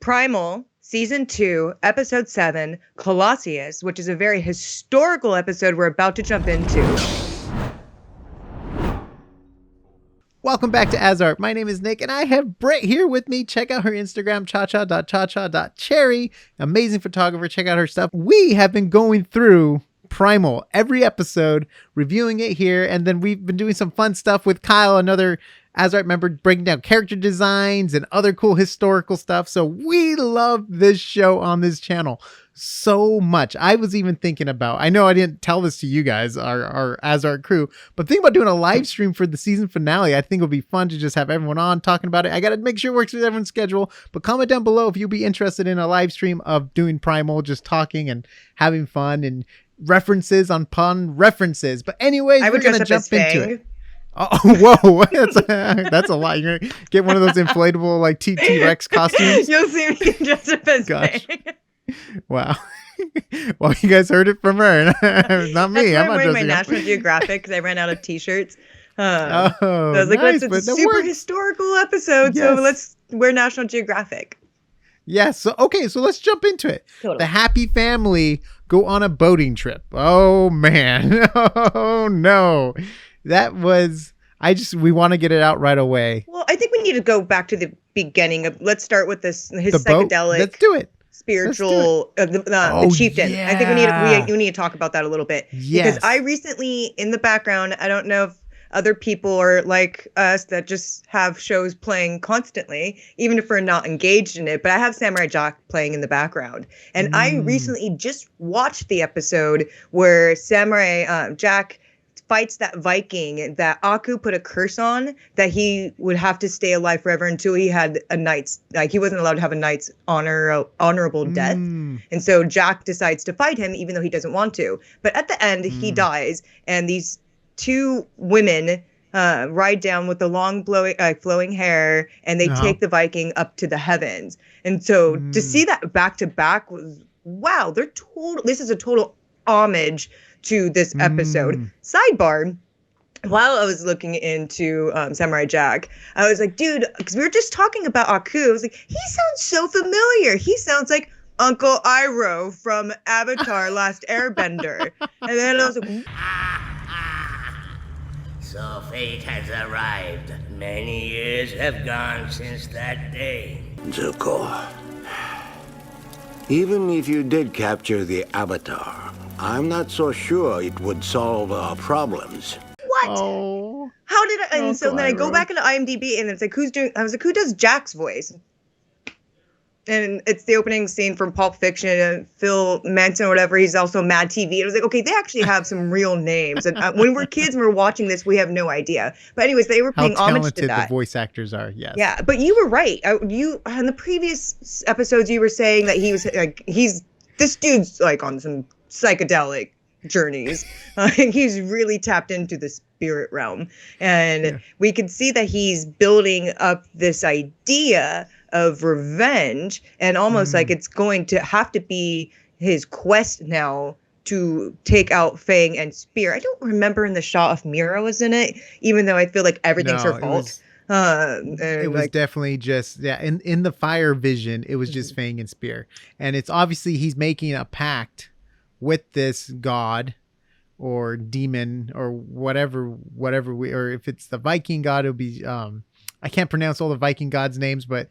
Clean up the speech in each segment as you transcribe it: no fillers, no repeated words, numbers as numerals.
Primal, Season 2, Episode 7, Colossus, which is a very historical episode we're about to jump into. Welcome back to AsArt. My name is Nick, and I have Britt here with me. Check out her Instagram, chacha.chacha.cherry. Amazing photographer. Check out her stuff. We have been going through Primal every episode, reviewing it here, and then we've been doing some fun stuff with Kyle, another AsArt member, breaking down character designs and other cool historical stuff. So we love this show on this channel so much. I was even thinking about, I know I didn't tell this to you guys, our AsArt crew, but think about doing a live stream for the season finale. I think it'll be fun to just have everyone on talking about it. I got to make sure it works with everyone's schedule, but comment down below if you'll be interested in a live stream of doing Primal, just talking and having fun and references on pun references. But anyways, we're going to jump into it. Oh, whoa, that's a lot. You're going to get one of those inflatable like T-Rex costumes. You'll see me dressed up as Fang. Wow. Well, you guys heard it from her. Not me. I'm wearing my National Geographic because I ran out of T-shirts. So I was like, nice, it's a super historical episode, so let's wear National Geographic. Yes. So, okay, so let's jump into it. Totally. The happy family go on a boating trip. Oh, man. Oh, no. That was... we want to get it out right away. Well, I think we need to go back to the beginning. Let's start with his psychedelic... boat? Let's do it. Spiritual, the chieftain. Yeah. I think we need to talk about that a little bit. Yes. Because I recently, in the background, I don't know if other people are like us that just have shows playing constantly, even if we're not engaged in it. But I have Samurai Jack playing in the background. And I recently just watched the episode where Samurai Jack fights that Viking that Aku put a curse on, that he would have to stay alive forever until he had a knight's, like he wasn't allowed to have a knight's honorable death. And so Jack decides to fight him even though he doesn't want to. But at the end, he dies, and these two women ride down with the long flowing hair, and they take the Viking up to the heavens. And so to see that back to back was, wow, this is a total homage to this episode. Sidebar, while I was looking into Samurai Jack, I was like, dude, because we were just talking about Aku. I was like, he sounds so familiar. He sounds like Uncle Iroh from Avatar Last Airbender. And then I was like, so fate has arrived. Many years have gone since that day. Zuko, even if you did capture the Avatar, I'm not so sure it would solve our problems. what? Oh. How did I? And so then I go Iroh. back into IMDb, and it's like, I was like, who does Jack's voice? And it's the opening scene from Pulp Fiction, and Phil Manson or whatever. He's also Mad TV. And I was like, okay, they actually have some real names. And when we're kids and we're watching this, we have no idea. But anyways, they were paying homage to How talented that. the voice actors are, yes. Yeah, but you were right. You in the previous episodes, you were saying that he was like, this dude's like on some psychedelic journeys. He's really tapped into the spirit realm, and we can see that he's building up this idea of revenge, and almost like it's going to have to be his quest now to take out Fang and Spear. I don't remember in the shot if Mira was in it, even though I feel like everything's her fault. It was definitely just, in the fire vision, it was just Fang and Spear. And it's obviously he's making a pact with this god or demon or whatever or if it's the Viking god, it'll be, I can't pronounce all the Viking gods' names, but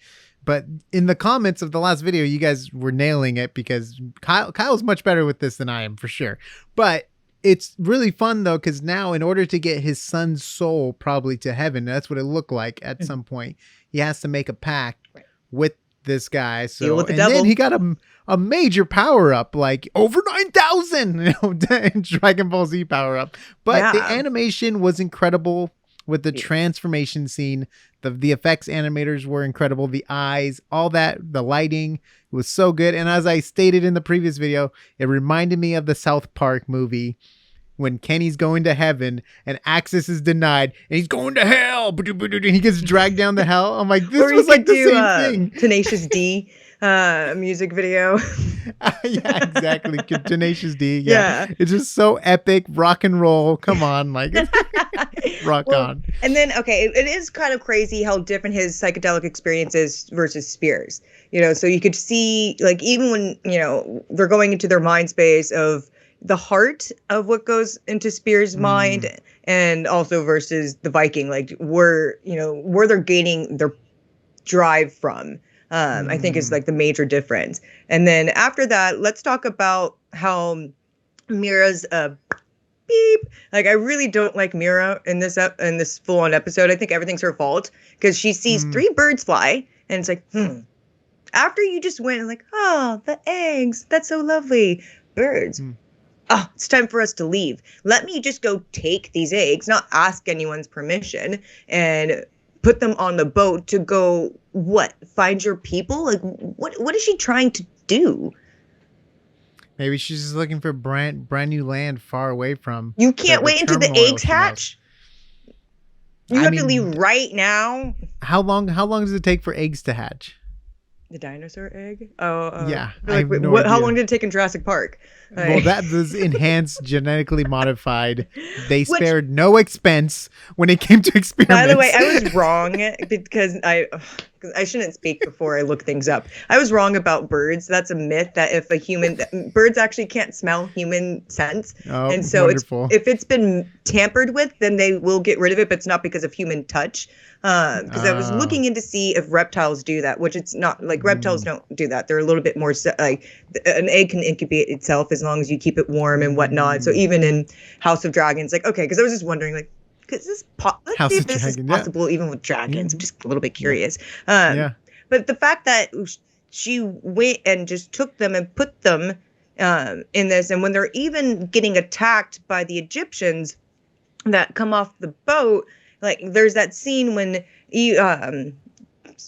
in the comments of the last video, you guys were nailing it because Kyle's much better with this than I am for sure. But it's really fun though, because now in order to get his son's soul probably to heaven, that's what it looked like at some point, he has to make a pact with this guy. So deal with the and devil. then he got a major power up, like over 9,000 Dragon Ball Z power up. But the animation was incredible with the transformation scene. The effects animators were incredible. The eyes, all that, the lighting was so good. And as I stated in the previous video, it reminded me of the South Park movie when Kenny's going to heaven and access is denied and he's going to hell and he gets dragged down to hell. I'm like, this was like the same thing. Tenacious D. music video. Yeah, exactly. Tenacious D. Yeah. It's just so epic. Rock and roll. Come on. Like, rock Well, on. and then, okay, it is kind of crazy how different his psychedelic experience is versus Spears. So you could see, like, even when, they're going into their mind space of the heart of what goes into Spears' mind, and also versus the Viking, like, where they're gaining their drive from, I think is like the major difference. And then after that, let's talk about how Mira's beep. Like, I really don't like Mira in this full-on episode. I think everything's her fault because she sees 3 birds fly, and it's like, After you just went and like, oh, the eggs, that's so lovely. Birds. Oh, it's time for us to leave. Let me just go take these eggs, not ask anyone's permission, and put them on the boat to go, what, find your people? Like, what is she trying to do? Maybe she's just looking for brand new land far away from. You can't wait until the eggs hatch? You have to leave right now? How long does it take for eggs to hatch? The dinosaur egg? Oh, yeah. Like, how long did it take in Jurassic Park? Well, that was enhanced, genetically modified. They spared no expense when it came to experiments. By the way, I was wrong because I shouldn't speak before I look things up. I was wrong about birds. That's a myth that birds actually can't smell human scents. Oh, and so wonderful. if it's been tampered with, then they will get rid of it, but it's not because of human touch. Because I was looking in to see if reptiles do that, which it's not. Like, reptiles don't do that. They're a little bit more like, an egg can incubate itself as long as you keep it warm and whatnot. So even in House of Dragons, like, okay, because I was just wondering, like, let's see if this is possible even with dragons. I'm just a little bit curious. But the fact that she went and just took them and put them in this, and when they're even getting attacked by the Egyptians that come off the boat, like, there's that scene when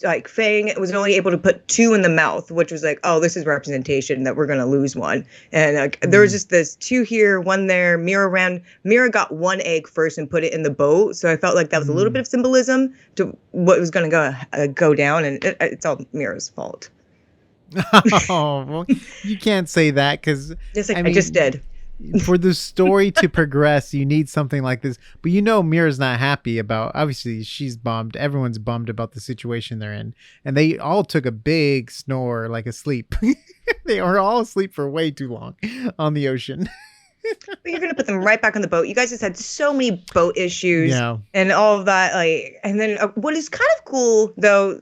like, Fang was only able to put 2 in the mouth, which was like, oh, this is representation that we're going to lose one. And like, there was just this 2 here, 1 there. Mira got 1 egg first and put it in the boat. So I felt like that was a little bit of symbolism to what was going to go down. And it's all Mira's fault. Oh, well, you can't say that because I just did. For the story to progress, you need something like this. But Mira's not happy about, obviously she's bummed. Everyone's bummed about the situation they're in. And they all took a big snore, like a sleep. They were all asleep for way too long on the ocean. But you're going to put them right back on the boat. You guys just had so many boat issues and all of that. Like, and then what is kind of cool, though,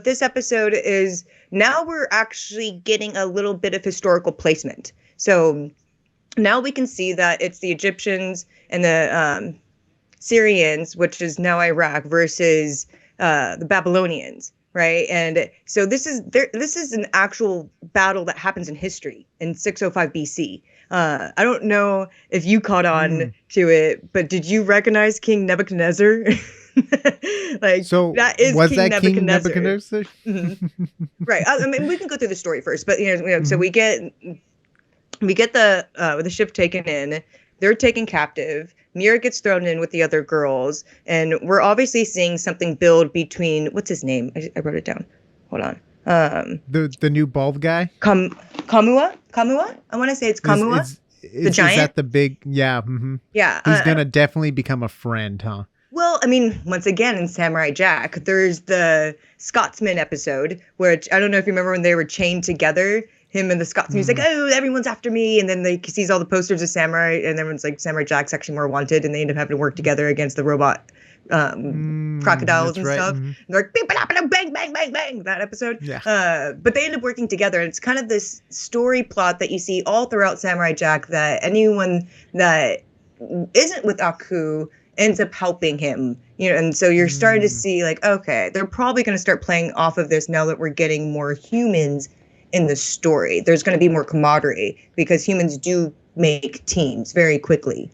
this episode is now we're actually getting a little bit of historical placement. So now we can see that it's the Egyptians and the Syrians, which is now Iraq, versus the Babylonians, right? And so this is an actual battle that happens in history in 605 BC. I don't know if you caught on to it, but did you recognize King Nebuchadnezzar? Like, so that is was King that Nebuchadnezzar. King Nebuchadnezzar? Right. I mean, we can go through the story first, but so we get the ship taken in. They're taken captive. Mira gets thrown in with the other girls, and we're obviously seeing something build between, what's his name? I wrote it down. Hold on. The new bald guy. Kamua. I want to say it's Kamua. The giant. Is that the big? Yeah. Mm-hmm. Yeah. He's gonna definitely become a friend, huh? Well, I mean, once again, in Samurai Jack, there's the Scotsman episode, which I don't know if you remember when they were chained together. Him and the Scotsman, he's like, oh, everyone's after me. And then he sees all the posters of Samurai, and everyone's like, Samurai Jack's actually more wanted. And they end up having to work together against the robot crocodiles and stuff. And they're like, bang, bang, bang, bang, that episode. Yeah. But they end up working together. And it's kind of this story plot that you see all throughout Samurai Jack, that anyone that isn't with Aku ends up helping him. And so you're starting to see, like, okay, they're probably going to start playing off of this now that we're getting more humans in the story. There's going to be more camaraderie because humans do make teams very quickly.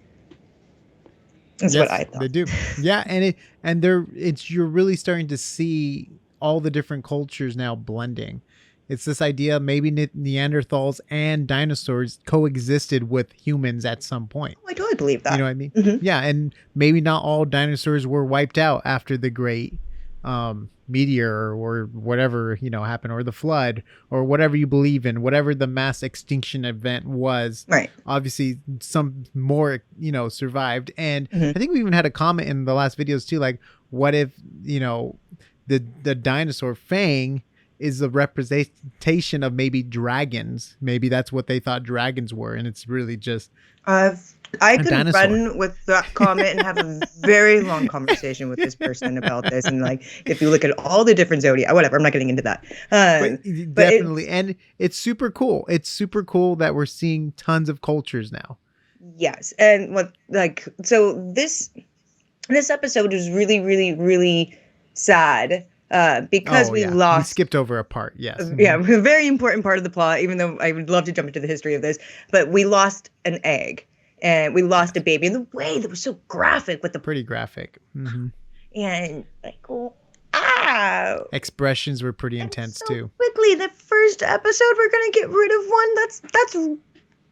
That's what I thought. They do. Yeah, and you're really starting to see all the different cultures now blending. It's this idea maybe Neanderthals and dinosaurs coexisted with humans at some point. Oh, I totally believe that. You know what I mean? Mm-hmm. Yeah, and maybe not all dinosaurs were wiped out after the great meteor or whatever, happened, or the flood, or whatever you believe in, whatever the mass extinction event was. Right. Obviously some more, survived. And Mhm. I think we even had a comment in the last videos too, like, what if, the dinosaur Fang is a representation of maybe dragons. Maybe that's what they thought dragons were, and it's really just I a could dinosaur. run with that comment and have a very long conversation with this person about this. And like, if you look at all the different zodiac, whatever, I'm not getting into that. But But definitely, and it's super cool. It's super cool that we're seeing tons of cultures now. yes, and so this episode is really, really, really sad because we We lost. skipped over a part. Yes. Yeah, a very important part of the plot, even though I would love to jump into the history of this, but we lost an egg and we lost a baby in the way that was so graphic with the Pretty graphic. Mm-hmm. and like, oh, ow. Expressions were pretty intense so too. Quickly, the first episode, we're gonna get rid of one.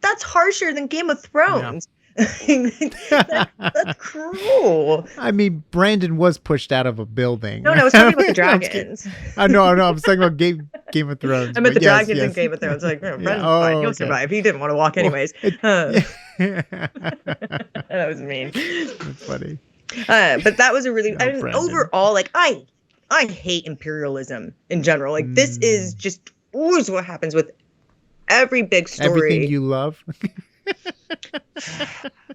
That's harsher than Game of Thrones. That's cruel. I mean, Brandon was pushed out of a building. No, I was talking about the dragons. I know. I was talking about Game of Thrones. I meant the but yes, dragons in yes. Game of Thrones. Like, no, Brandon's Oh, fine. He'll okay. survive. He didn't want to walk anyways. That was mean. That's funny. But that was a really Brandon. overall, like, I hate imperialism in general. Like, this is just always what happens with every big story. Everything you love.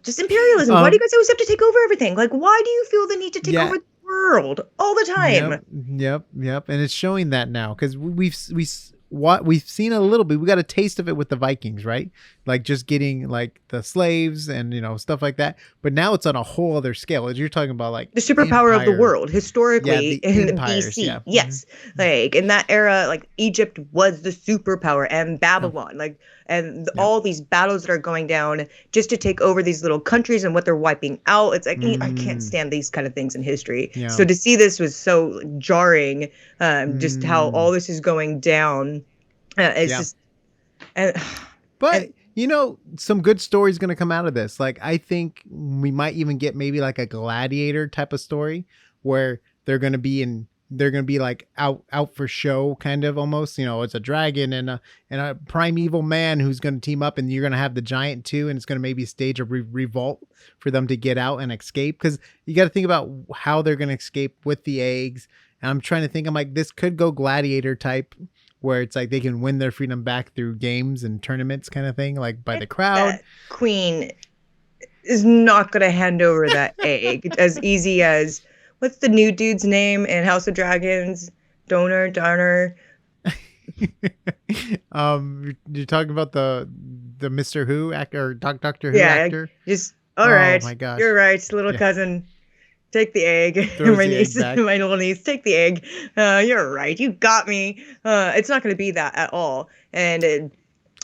Just imperialism. Why do you guys always have to take over everything? Like, why do you feel the need to take over the world all the time? Yep. And it's showing that now because we've seen a little bit. We got a taste of it with the Vikings, right? Like just getting like the slaves and stuff like that. But now it's on a whole other scale. As you're talking about, like the superpower of the world historically in empires, BC. yeah. Yes, like in that era, like Egypt was the superpower, and Babylon, all these battles that are going down just to take over these little countries and what they're wiping out. It's like I can't stand these kind of things in history. Yeah. So to see this was so jarring. Just how all this is going down. It's just. But some good stories going to come out of this. Like, I think we might even get maybe like a gladiator type of story where they're going to be like out for show, kind of almost, it's a dragon and a primeval man who's going to team up, and you're going to have the giant too. And it's going to maybe stage a revolt for them to get out and escape. Cause you got to think about how they're going to escape with the eggs. And I'm trying to think, I'm like, this could go gladiator type, where it's like they can win their freedom back through games and tournaments kind of thing, like by the crowd. That queen is not going to hand over that egg as easy as, what's the new dude's name in House of Dragons? Donner. You're talking about the Mr. Who actor, or Doctor Who actor? All right. Oh my gosh. You're right, little cousin. Take the egg. My little niece, take the egg. You're right. You got me. It's not going to be that at all. And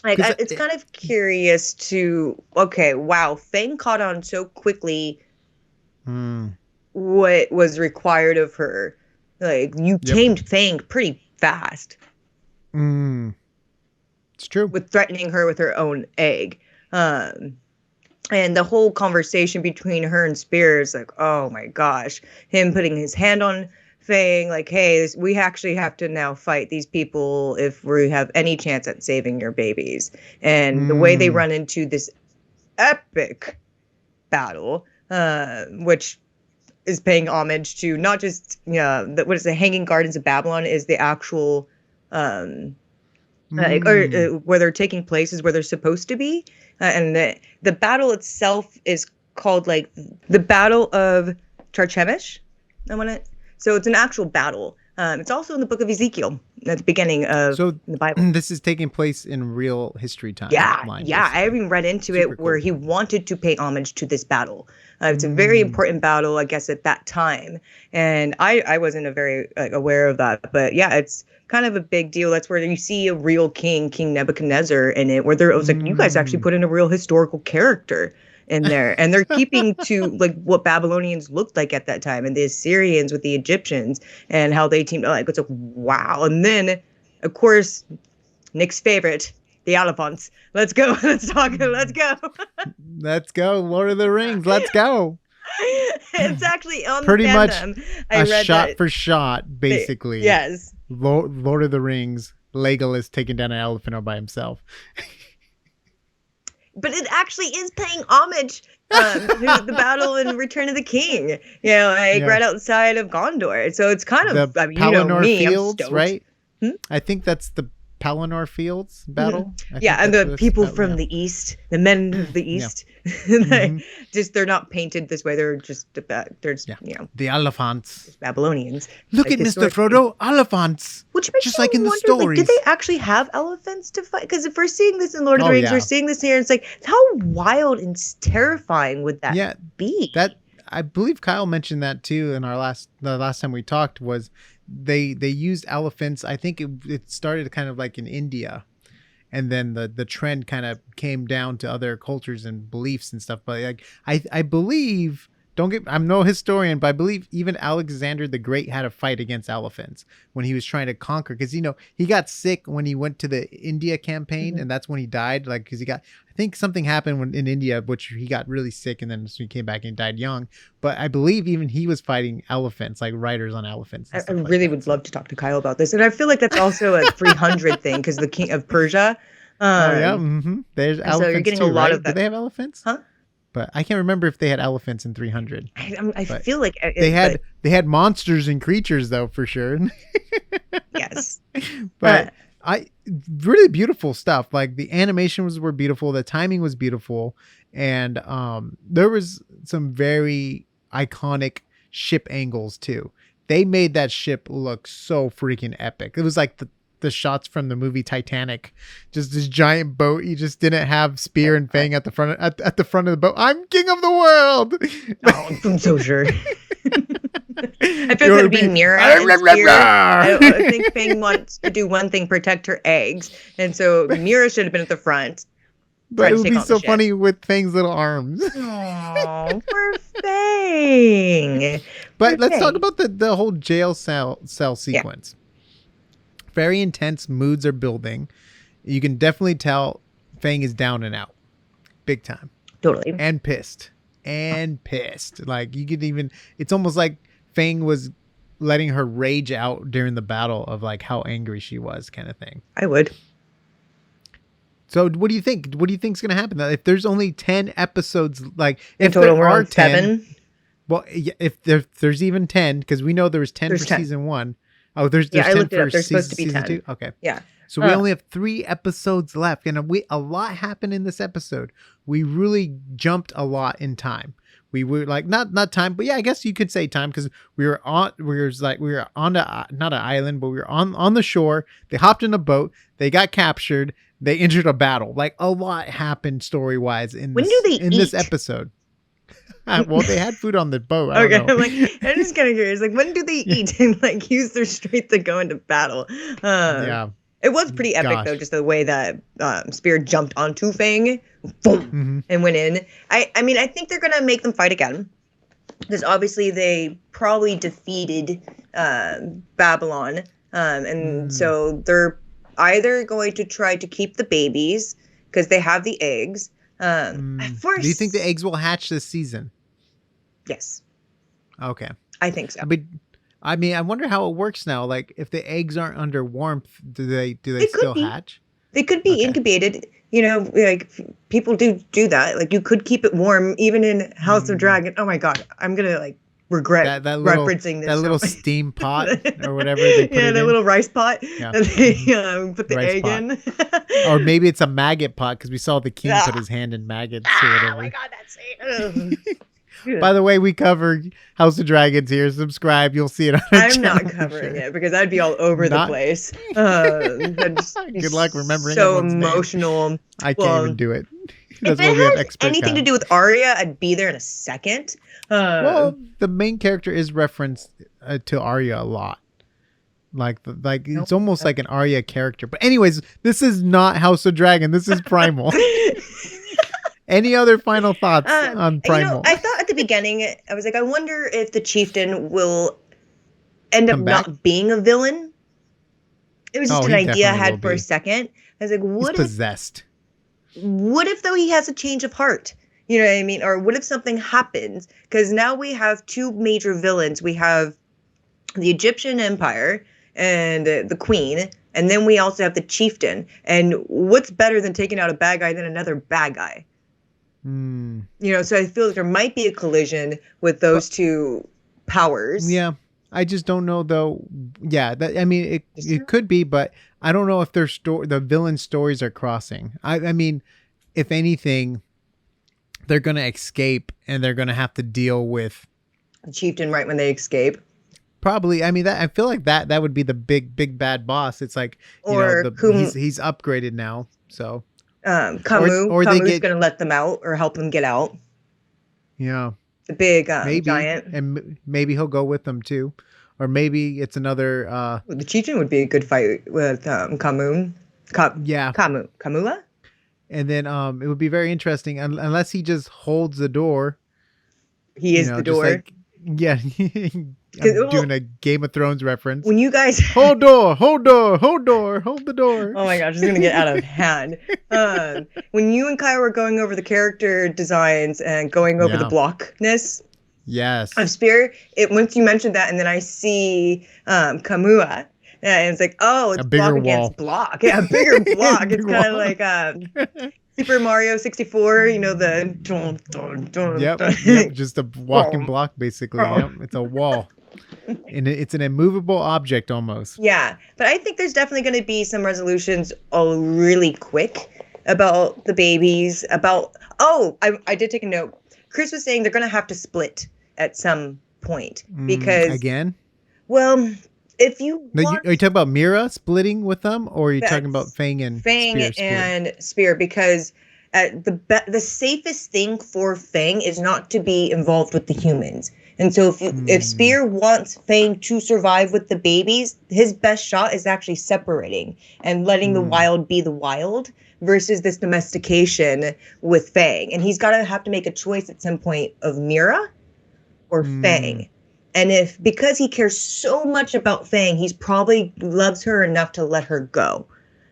it's kind of curious to, okay, wow, Fang caught on so quickly what was required of her. Like, you tamed Fang pretty fast. It's true. With threatening her with her own egg. And the whole conversation between her and Spear is like, oh my gosh, him putting his hand on Fang, like, hey, we actually have to now fight these people if we have any chance at saving your babies. And the way they run into this epic battle, which is paying homage to not just, what is the Hanging Gardens of Babylon is the actual, where they're taking place is where they're supposed to be. And the battle itself is called like the Battle of Charcevish. So it's an actual battle. It's also in the book of Ezekiel at the beginning of the Bible. This is taking place in real history time. Yeah. I even read into it where he wanted to pay homage to this battle. It's a very important battle, I guess, at that time. And I wasn't very aware of that. But yeah, it's kind of a big deal. That's where you see a real King Nebuchadnezzar in it, where I was like, you guys actually put in a real historical character in there. And they're keeping to like what Babylonians looked like at that time, and the Assyrians with the Egyptians and how they teamed. Like, it's like, wow. And then, of course, Nick's favorite, the elephants. Let's go. Let's talk. Let's go. Let's go. Lord of the Rings. Let's go. It's actually on Pretty the much fandom. a read shot that for shot, basically. yes. Lord of the Rings, Legolas taking down an elephant all by himself. But it actually is paying homage to the battle in Return of the King. Right outside of Gondor. So it's kind of, The I mean, you know Pelennor me, I'm Fields, stoked. right? I think that's the Pelennor Fields battle. And the people from the East, the men of the East, they're not painted this way. They're just, the elephants. Babylonians. Look like at Mr. Frodo, elephants. Which makes just me like in the wonder, stories. did they actually have elephants to fight? Because if we're seeing this in Lord of the Rings, we're seeing this here. It's like, how wild and terrifying would that be? That I believe Kyle mentioned that too in the last time we talked was they used elephants. I think it started kind of like in India, and then the trend kind of came down to other cultures and beliefs and stuff. But like I believe. I'm no historian, but I believe even Alexander the Great had a fight against elephants when he was trying to conquer. Because, he got sick when he went to the India campaign, and that's when he died. Like, because I think something happened in India, which he got really sick, and then so he came back and died young. But I believe even he was fighting elephants, like riders on elephants. I really would love to talk to Kyle about this. And I feel like that's also a 300 thing, because the king of Persia. There's elephants so you're getting too, a lot right? of that. Do they have elephants? Huh? But I can't remember if they had elephants in 300. I feel like they had monsters and creatures though, for sure. Yes. But really beautiful stuff. Like the animations were beautiful, the timing was beautiful, and there was some very iconic ship angles too. They made that ship look so freaking epic. It was like the shots from the movie Titanic, just this giant boat. You just didn't have Spear and Fang at the front at the front of the boat. I'm king of the world. Oh, I'm so sure. I feel like being Mira and Spear. I think Fang wants to do one thing: protect her eggs, and so Mira should have been at the front. But it would be so funny with Fang's little arms. Oh, poor Fang. But let's talk about the whole jail cell sequence. Very intense, moods are building. You can definitely tell Fang is down and out. Big time. Totally. And pissed. Like you could even, it's almost like Fang was letting her rage out during the battle of like how angry she was, kind of thing. I would. So what do you think? What do you think is going to happen? If there's only 10 episodes, like if total there are 10, 7. Well, if there's even 10, because we know there was 10 for 10. Season 1. Oh, there's 10 I looked it for up. There's supposed to be season 10. 2? Okay. Yeah. So we only have 3 episodes left. And a lot happened in this episode. We really jumped a lot in time. We were like, not time, but yeah, I guess you could say time, because we were on not an island, but we were on the shore. They hopped in a boat. They got captured. They entered a battle. Like a lot happened story-wise in this episode. Well, they had food on the boat. I don't know. I'm just kind of curious. Like, when do they eat and like use their strength to go into battle? Yeah, it was pretty epic though, just the way that Spear jumped onto Fang, boom, and went in. I mean, I think they're gonna make them fight again, because obviously they probably defeated Babylon, and so they're either going to try to keep the babies because they have the eggs. Do you think the eggs will hatch this season? Yes. Okay. I think so. I mean, I wonder how it works now. Like, if the eggs aren't under warmth, do they still hatch? They could be incubated. You know, like people do that. Like, you could keep it warm even in House of Dragon. Oh my God, I'm gonna like regret referencing this. That little steam pot or whatever they put the little rice pot that they put the rice egg pot. in. Or maybe it's a maggot pot, because we saw the king put his hand in maggots or whatever. Oh my God, that's it. By the way, we covered House of Dragons here. Subscribe. You'll see it on our channel. I'm not covering it because I'd be all over the place. Good luck remembering. So emotional. I can't even do it. If it has anything to do with Arya, I'd be there in a second. Well, the main character is referenced to Arya a lot. Like it's almost like an Arya character. But anyways, this is not House of Dragon. This is Primal. Any other final thoughts on Primal? I thought at the beginning, I was like, I wonder if the chieftain will end up not being a villain. It was just an idea I had for a second. I was like, He's possessed. What if though he has a change of heart? You know what I mean? Or what if something happens? Because now we have two major villains. We have the Egyptian Empire and the Queen, and then we also have the Chieftain. And what's better than taking out a bad guy than another bad guy? You know, so I feel like there might be a collision with those two powers. Yeah. I just don't know though. Yeah, I mean, it could be, but I don't know if the villain stories are crossing. I mean, if anything, they're going to escape and they're going to have to deal with the Chieftain right when they escape. Probably. I mean, I feel like that would be the big bad boss. It's like, he's upgraded now. So Camu's going to let them out or help them get out. Yeah. The big giant. And maybe he'll go with them too. Or maybe it's another... the Chieftain would be a good fight with Camu. Kamula? And then it would be very interesting unless he just holds the door. He is the door. Yeah. I'm doing a Game of Thrones reference. When you guys hold the door. Oh my gosh, it's gonna get out of hand. When you and Kai were going over the character designs and going over the blockness of Spear, once you mentioned that, and then I see Kamua, and it's like, oh, it's block against block. Yeah, a bigger block. It's kind of like Super Mario 64, you know, the Yep, just a walking block basically. Yep, it's a wall. And it's an immovable object almost. Yeah, but I think there's definitely going to be some resolutions really quick about the babies. I did take a note. Chris was saying they're going to have to split at some point because again. Well, if you are you talking about Mira splitting with them, or are you talking about Fang and Spear? Because the safest thing for Fang is not to be involved with the humans. And so if Spear wants Fang to survive with the babies, his best shot is actually separating and letting the wild be the wild versus this domestication with Fang. And he's have to make a choice at some point of Mira or Fang. And because he cares so much about Fang, he's probably loves her enough to let her go.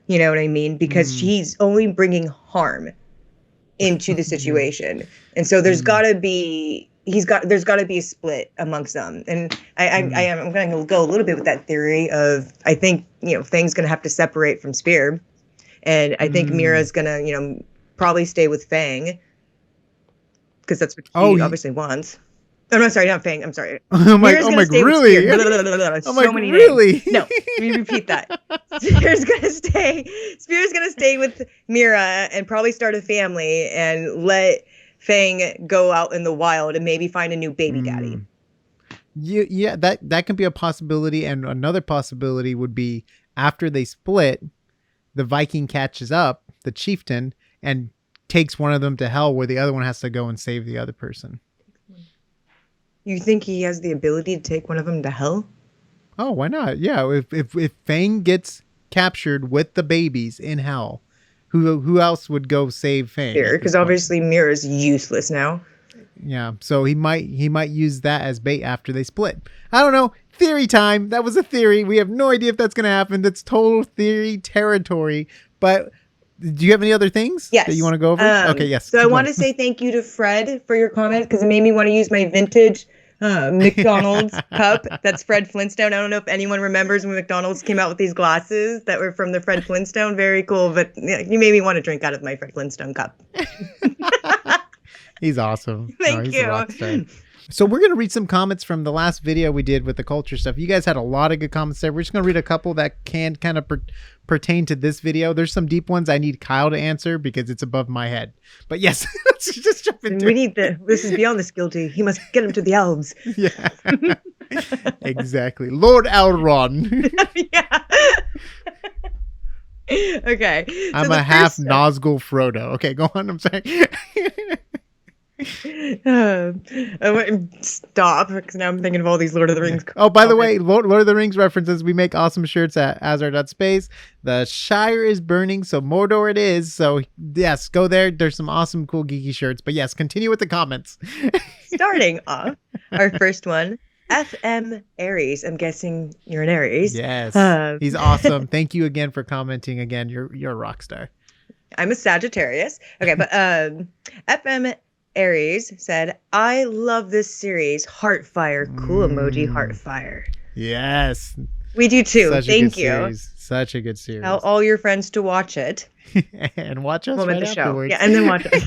You know what I mean? Because she's only bringing harm into the situation. And so there's got to be a split amongst them. And I'm going to go a little bit with that theory of, I think, Fang's going to have to separate from Spear. And I think Mira's going to, probably stay with Fang because that's what he obviously wants. Oh, no, sorry, not Fang. I'm sorry. I'm like, really? So many really? Names. No, let me repeat that. Spear's gonna stay with Mira and probably start a family and let Fang go out in the wild and maybe find a new baby daddy. Yeah, that can be a possibility. And another possibility would be after they split, the Viking catches up, the chieftain, and takes one of them to hell where the other one has to go and save the other person. You think he has the ability to take one of them to hell? Oh, why not? Yeah, if Fang gets captured with the babies in hell, who else would go save Fang? Because obviously Mira's useless now. Yeah, so he might use that as bait after they split. I don't know. Theory time. That was a theory. We have no idea if that's going to happen. That's total theory territory. But do you have any other things that you want to go over? Okay, yes. So I want to say thank you to Fred for your comment because it made me want to use my vintage McDonald's cup. That's Fred Flintstone. I don't know if anyone remembers when McDonald's came out with these glasses that were from the Fred Flintstone. Very cool. But you made me want to drink out of my Fred Flintstone cup. He's awesome. Thank you. A rock star. So we're going to read some comments from the last video we did with the culture stuff. You guys had a lot of good comments there. We're just going to read a couple that can kind of pertain to this video. There's some deep ones I need Kyle to answer because it's above my head. But yes, let's just jump into it. This is beyond this guilty. He must get him to the elves. Yeah, exactly. Lord Elrond. Yeah. Okay. I'm a half Nazgul Frodo. Okay, go on. I'm sorry. Stop, because now I'm thinking of all these Lord of the Rings. Oh, by the way, Lord of the Rings references. We make awesome shirts at AsArt.space. The Shire is burning, so Mordor it is. So yes, go there. There's some awesome, cool, geeky shirts. But yes, continue with the comments. Starting off, our first one, FM Aries. I'm guessing you're an Aries. Yes, he's awesome. Thank you again for commenting. Again, you're a rock star. I'm a Sagittarius. Okay, but FM Aries said, I love this series. Heartfire. Cool emoji, heartfire. Yes. We do too. Such Thank a good you. series. Such a good series. Tell all your friends to watch it. And watch us Moment right the show. afterwards. Yeah, and then watch us.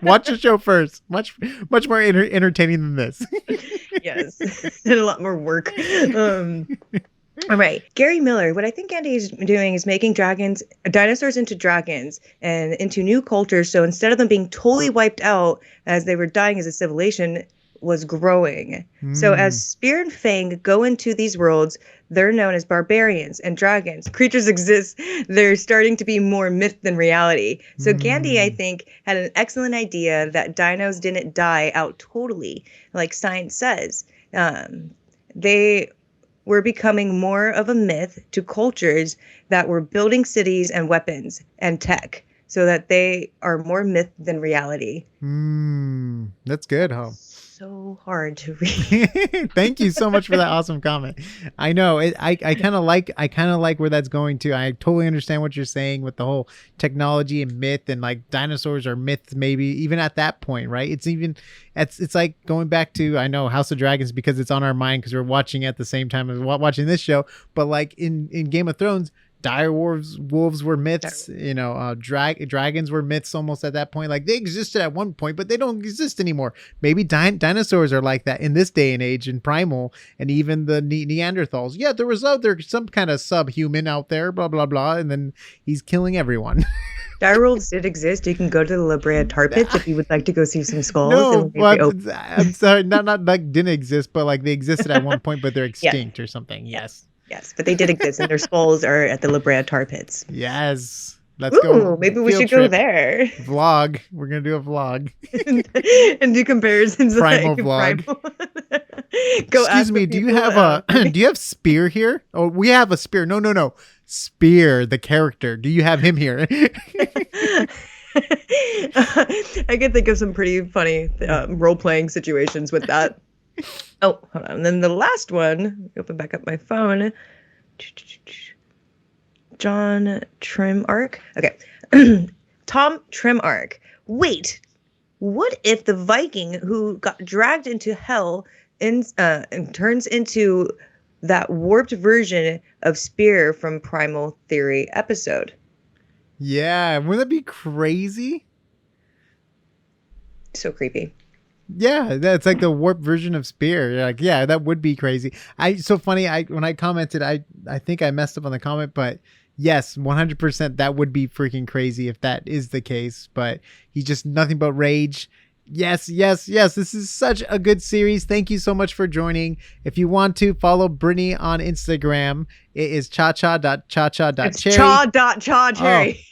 Watch the show first. Much more entertaining than this. Yes. And a lot more work. All right. Gary Miller, what I think Andy is doing is making dinosaurs into dragons and into new cultures. So instead of them being totally wiped out as they were dying as a civilization, was growing. So as Spear and Fang go into these worlds, they're known as barbarians and dragons. Creatures exist. They're starting to be more myth than reality. So Gandhi, I think, had an excellent idea that dinos didn't die out totally, like science says. They were becoming more of a myth to cultures that were building cities and weapons and tech, so that they are more myth than reality. That's good, huh? So hard to read. Thank you so much for that awesome comment. I know I kind of like where that's going to. I totally understand what you're saying with the whole technology and myth, and like dinosaurs are myths, maybe even at that point, right? It's like going back to, I know, House of Dragons, because it's on our mind because we're watching at the same time as watching this show. But like in Game of Thrones, dire wolves were myths. Dragons were myths almost at that point. Like they existed at one point, but they don't exist anymore. Maybe dinosaurs are like that in this day and age, in Primal, and even the Neanderthals. Yeah, there's some kind of subhuman out there, blah blah blah, and then he's killing everyone. Dire wolves did exist. You can go to the La Brea tar pits if you would like to go see some skulls. No, I'm sorry, not like didn't exist, but like they existed at one point, but they're extinct or something. Yes. Yes, but they did exist, and their skulls are at the La Brea tar pits. Yes. Let's go. Maybe we should go there. Vlog. We're going to do a vlog. and do comparisons. Primal vlog. Excuse me, do you have Spear here? Oh, we have a Spear. No. Spear, the character. Do you have him here? I can think of some pretty funny role-playing situations with that. Oh, hold on. And then the last one, open back up my phone. John Trimark. Okay. Tom Trimark. Wait, what if the Viking who got dragged into hell and turns into that warped version of Spear from Primal Theory episode? Yeah, wouldn't that be crazy? So creepy. Yeah, that's like the warped version of Spear. You're like, yeah, that would be crazy. So funny. When I commented, I think I messed up on the comment, but yes, 100%, that would be freaking crazy if that is the case. But he's just nothing but rage. Yes. This is such a good series. Thank you so much for joining. If you want to follow Brittany on Instagram, it is cha-cha.cha-cha.cherry. It's cha.cha-cherry.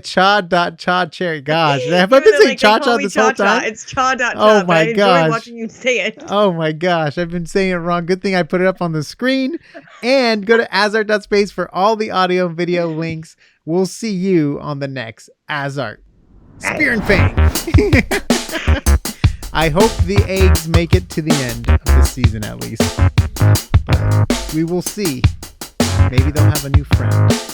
cha.cha-cherry. Gosh, have I been saying cha-cha this whole time? It's cha.cha. Oh my gosh. I enjoy watching you say it. Oh my gosh, I've been saying it wrong. Good thing I put it up on the screen. And go to AsArt.space for all the audio and video links. We'll see you on the next AsArt. Spear and Fang. I hope the eggs make it to the end of the season at least. But we will see. Maybe they'll have a new friend.